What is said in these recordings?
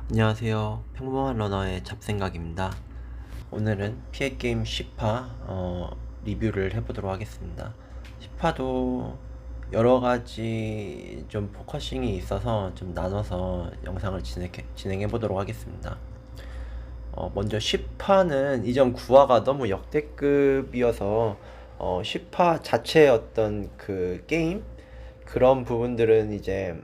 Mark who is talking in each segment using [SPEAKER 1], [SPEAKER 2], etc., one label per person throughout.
[SPEAKER 1] 안녕하세요. 평범한 러너의 잡생각입니다. 오늘은 PA게임 10화 리뷰를 해보도록 하겠습니다. 10화도 여러가지 좀 포커싱이 있어서 좀 나눠서 영상을 진행해보도록 하겠습니다. 먼저 10화는 이전 9화가 너무 역대급이어서 10화 자체의 어떤 그 게임 그런 부분들은 이제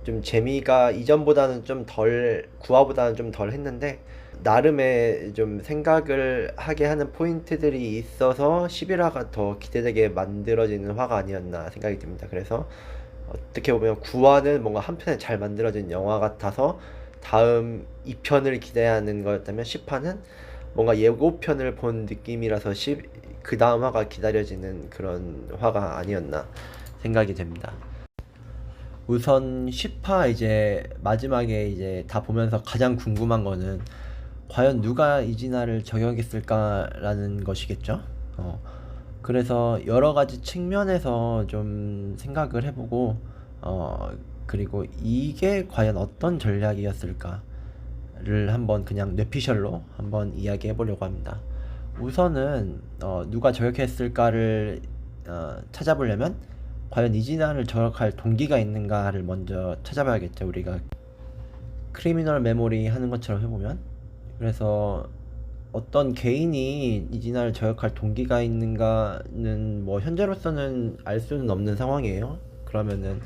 [SPEAKER 1] 좀 재미가 이전보다는 좀 덜, 9화보다는 좀 덜 했는데, 나름의 좀 생각을 하게 하는 포인트들이 있어서 11화가 더 기대되게 만들어지는 화가 아니었나 생각이 듭니다. 그래서 어떻게 보면 9화는 뭔가 한 편에 잘 만들어진 영화 같아서 다음 2편을 기대하는 거였다면 10화는 뭔가 예고편을 본 느낌이라서 그 다음 화가 기다려지는 그런 화가 아니었나 생각이 됩니다. 우선 10화 이제 마지막에 이제 다 보면서 가장 궁금한 거는 과연 누가 이진아를 저격했을까라는 것이겠죠. 어, 그래서 여러 가지 측면에서 좀 생각을 해보고 그리고 이게 과연 어떤 전략이었을까를 한번 그냥 뇌피셜로 한번 이야기해 보려고 합니다. 우선은 누가 저격했을까를 찾아보려면 과연 이진아를 저격할 동기가 있는가를 먼저 찾아봐야겠죠. 우리가 크리미널 메모리 하는 것처럼 해보면, 그래서 어떤 개인이 이진아를 저격할 동기가 있는가는 뭐 현재로서는 알 수는 없는 상황이에요. 그러면은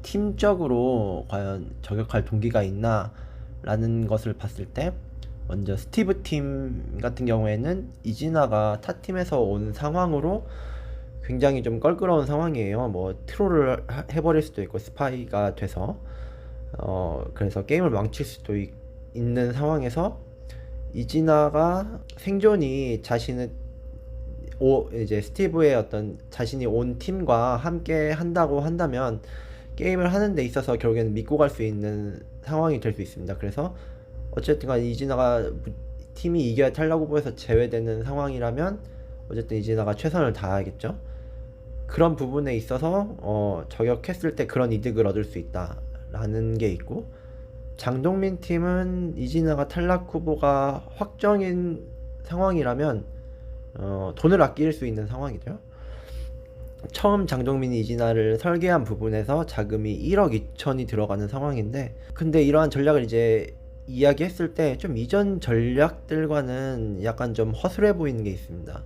[SPEAKER 1] 팀적으로 과연 저격할 동기가 있나 라는 것을 봤을 때, 먼저 스티브 팀 같은 경우에는 이진아가 타 팀에서 온 상황으로 굉장히 좀 껄끄러운 상황이에요. 뭐 트롤을 해버릴 수도 있고 스파이가 돼서 그래서 게임을 망칠 수도 있는 상황에서 이진아가 생존이 이제 스티브의 어떤 자신이 온 팀과 함께 한다고 한다면 게임을 하는 데 있어서 결국에는 믿고 갈 수 있는 상황이 될 수 있습니다. 그래서 어쨌든 간 이진아가 팀이 이겨야 탈락 후보에서 제외되는 상황이라면 어쨌든 이진아가 최선을 다하겠죠. 그런 부분에 있어서 저격했을 때 그런 이득을 얻을 수 있다라는 게 있고, 장동민 팀은 이진아가 탈락 후보가 확정인 상황이라면 돈을 아낄 수 있는 상황이죠. 처음 장동민이 이진아를 설계한 부분에서 자금이 1억 2천이 들어가는 상황인데, 근데 이러한 전략을 이제 이야기했을 때 좀 이전 전략들과는 약간 좀 허술해 보이는 게 있습니다.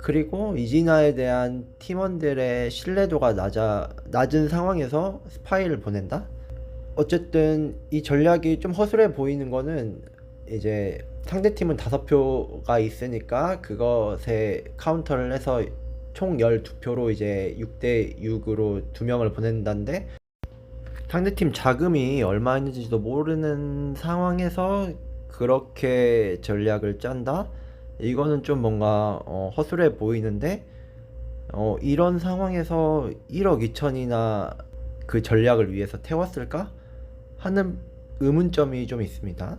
[SPEAKER 1] 그리고 이진아에 대한 팀원들의 신뢰도가 낮은 상황에서 스파이를 보낸다? 어쨌든 이 전략이 좀 허술해 보이는 거는 이제 상대팀은 5표가 있으니까 그것에 카운터를 해서 총 12표로 이제 6대 6으로 2명을 보낸다는데, 상대팀 자금이 얼마 있는지도 모르는 상황에서 그렇게 전략을 짠다? 이거는 좀 뭔가 허술해 보이는데, 이런 상황에서 1억 2천이나 그 전략을 위해서 태웠을까? 하는 의문점이 좀 있습니다.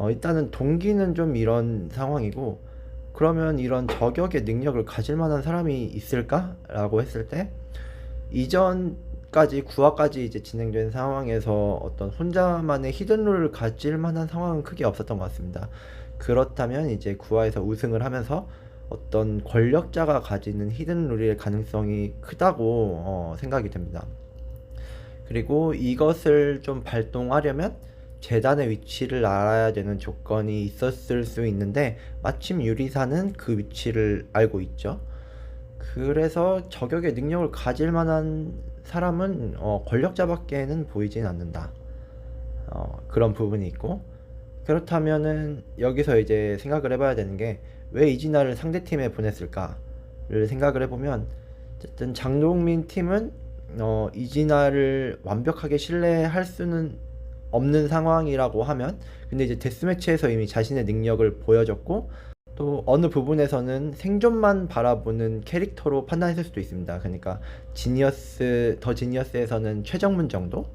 [SPEAKER 1] 일단은 동기는 좀 이런 상황이고, 그러면 이런 저격의 능력을 가질 만한 사람이 있을까? 라고 했을 때, 이전까지 9화까지 이제 진행된 상황에서 어떤 혼자만의 히든룰을 가질 만한 상황은 크게 없었던 것 같습니다. 그렇다면 이제 9화에서 우승을 하면서 어떤 권력자가 가지는 히든룰일 가능성이 크다고 생각이 됩니다. 그리고 이것을 좀 발동하려면 재단의 위치를 알아야 되는 조건이 있었을 수 있는데, 마침 유리사는 그 위치를 알고 있죠. 그래서 저격의 능력을 가질 만한 사람은 권력자밖에는 보이진 않는다. 그런 부분이 있고, 그렇다면은 여기서 이제 생각을 해봐야 되는 게 왜 이진아를 상대팀에 보냈을까를 생각을 해보면, 어쨌든 장동민 팀은 이진아를 완벽하게 신뢰할 수는 없는 상황이라고 하면, 근데 이제 데스매치에서 이미 자신의 능력을 보여줬고, 또 어느 부분에서는 생존만 바라보는 캐릭터로 판단했을 수도 있습니다. 그러니까 더 지니어스에서는 최정문 정도?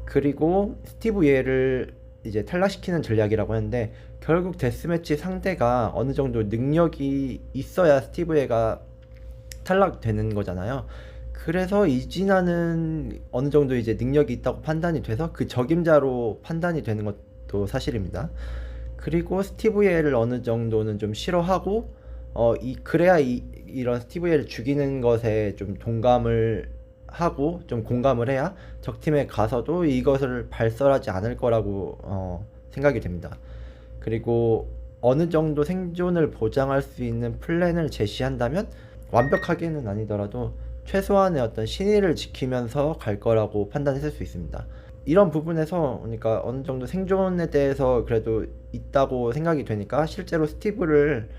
[SPEAKER 1] 그리고 스티브 예를 이제 탈락시키는 전략이라고 했는데, 결국 데스매치 상대가 어느 정도 능력이 있어야 스티브 예가 탈락되는 거잖아요. 그래서 이진아는 어느 정도 이제 능력이 있다고 판단이 돼서 그 적임자로 판단이 되는 것도 사실입니다. 그리고 스티브 예를 어느 정도는 좀 싫어하고 그래야 이런 스티브 예를 죽이는 것에 좀 동감을 하고 좀 공감을 해야 적팀에 가서도 이것을 발설하지 않을 거라고 생각이 됩니다. 그리고 어느 정도 생존을 보장할 수 있는 플랜을 제시한다면 완벽하게는 아니더라도 최소한의 어떤 신의를 지키면서 갈 거라고 판단했을 수 있습니다. 이런 부분에서 그러니까 어느 정도 생존에 대해서 그래도 있다고 생각이 되니까 실제로 스티브를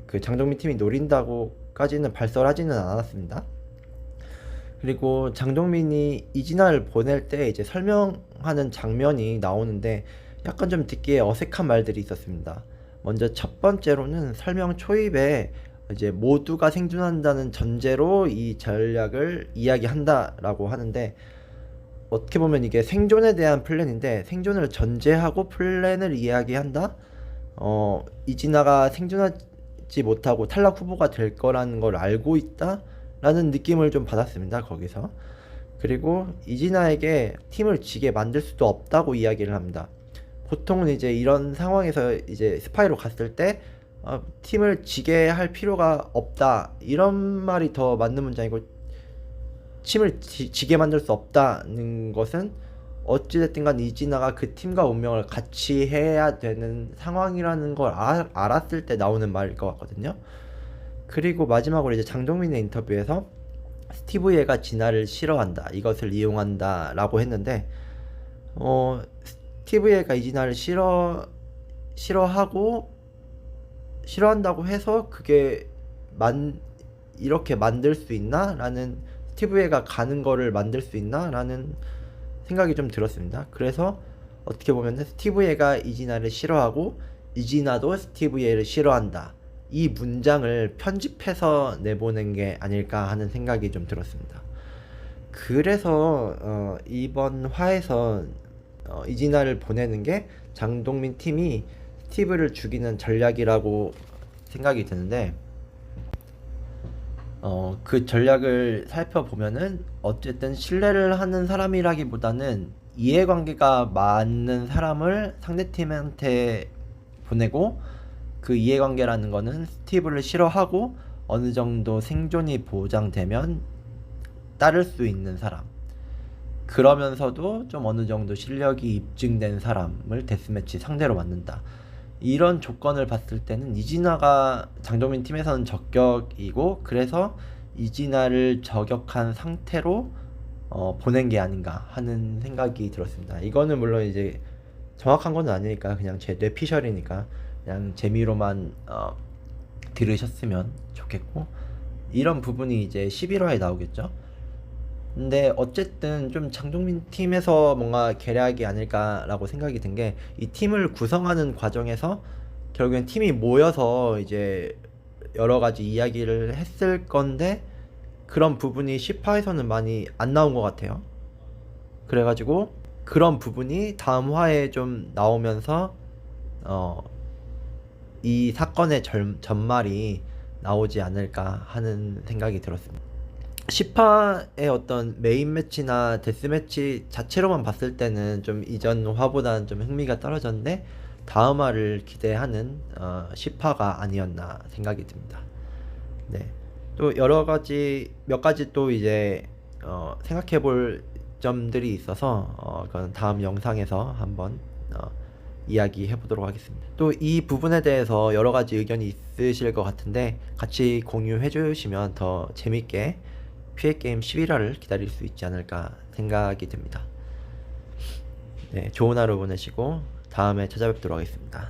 [SPEAKER 1] 그 장동민 팀이 노린다고까지는 발설하지는 않았습니다. 그리고 장동민이 이진아를 보낼 때 이제 설명하는 장면이 나오는데 약간 좀 듣기에 어색한 말들이 있었습니다. 먼저 첫 번째로는 설명 초입에 이제 모두가 생존한다는 전제로 이 전략을 이야기한다라고 하는데 어떻게 보면 이게 생존에 대한 플랜인데 생존을 전제하고 플랜을 이야기한다? 이진아가 생존하지 못하고 탈락 후보가 될 거라는 걸 알고 있다? 라는 느낌을 좀 받았습니다, 거기서. 그리고 이진아에게 팀을 지게 만들 수도 없다고 이야기를 합니다. 보통은 이제 이런 상황에서 이제 스파이로 갔을 때 팀을 지게 할 필요가 없다 이런 말이 더 맞는 문장이고 팀을 지게 만들 수 없다는 것은 어찌됐든 간 이진아가 그 팀과 운명을 같이 해야 되는 상황이라는 걸 알았을 때 나오는 말일 것 같거든요. 그리고 마지막으로 이제 장동민의 인터뷰에서 스티브 예가 진아를 싫어한다, 이것을 이용한다 라고 했는데 스티브 예가 이진아를 싫어한다고 해서 그게 이렇게 만들 수 있나? 라는 스티브 예가 가는 거를 만들 수 있나? 라는 생각이 좀 들었습니다. 그래서 어떻게 보면 스티브 예가 이진아를 싫어하고 이진아도 스티브 예를 싫어한다, 이 문장을 편집해서 내보낸 게 아닐까 하는 생각이 좀 들었습니다. 그래서 이번 화에서 이진아를 보내는 게 장동민 팀이 스티브를 죽이는 전략이라고 생각이 드는데 그 전략을 살펴보면은 어쨌든 신뢰를 하는 사람이라기보다는 이해관계가 맞는 사람을 상대팀한테 보내고 그 이해관계라는 거는 스티브를 싫어하고 어느 정도 생존이 보장되면 따를 수 있는 사람, 그러면서도 좀 어느 정도 실력이 입증된 사람을 데스매치 상대로 만든다. 이런 조건을 봤을 때는 이진아가 장동민 팀에서는 적격이고 그래서 이진아를 저격한 상태로 보낸 게 아닌가 하는 생각이 들었습니다. 이거는 물론 이제 정확한 건 아니니까 그냥 제 뇌피셜이니까 그냥 재미로만 들으셨으면 좋겠고, 이런 부분이 이제 11화에 나오겠죠. 근데 어쨌든 좀 장동민 팀에서 뭔가 계략이 아닐까라고 생각이 든 게 이 팀을 구성하는 과정에서 결국엔 팀이 모여서 이제 여러 가지 이야기를 했을 건데 그런 부분이 10화에서는 많이 안 나온 것 같아요. 그래가지고 그런 부분이 다음 화에 좀 나오면서 이 사건의 전말이 나오지 않을까 하는 생각이 들었습니다. 10화의 어떤 메인 매치나 데스매치 자체로만 봤을 때는 좀 이전 화보다는 좀 흥미가 떨어졌는데 다음 화를 기대하는 10화가 아니었나 생각이 듭니다. 네. 또 몇 가지 또 이제 생각해 볼 점들이 있어서 그건 다음 영상에서 한번 이야기해 보도록 하겠습니다. 또 이 부분에 대해서 여러 가지 의견이 있으실 것 같은데 같이 공유해 주시면 더 재밌게 피해게임 11화를 기다릴 수 있지 않을까 생각이 듭니다. 네, 좋은 하루 보내시고 다음에 찾아뵙도록 하겠습니다.